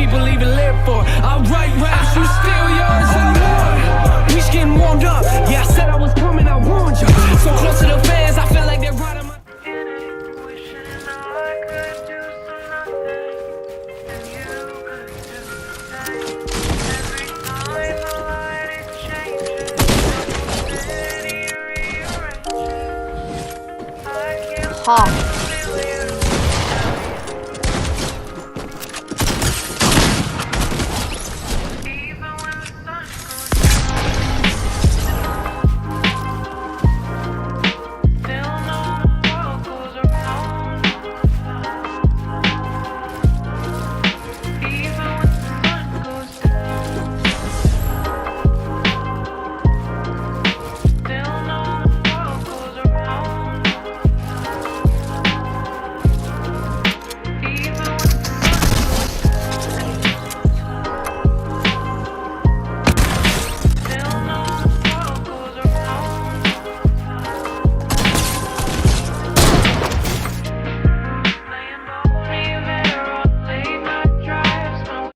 people even live for. I write raps, you steal yours and more. We just getting warmed up. Yeah, I said I was coming, I warned you. So close to the fans, I feel like they're riding my. Ha.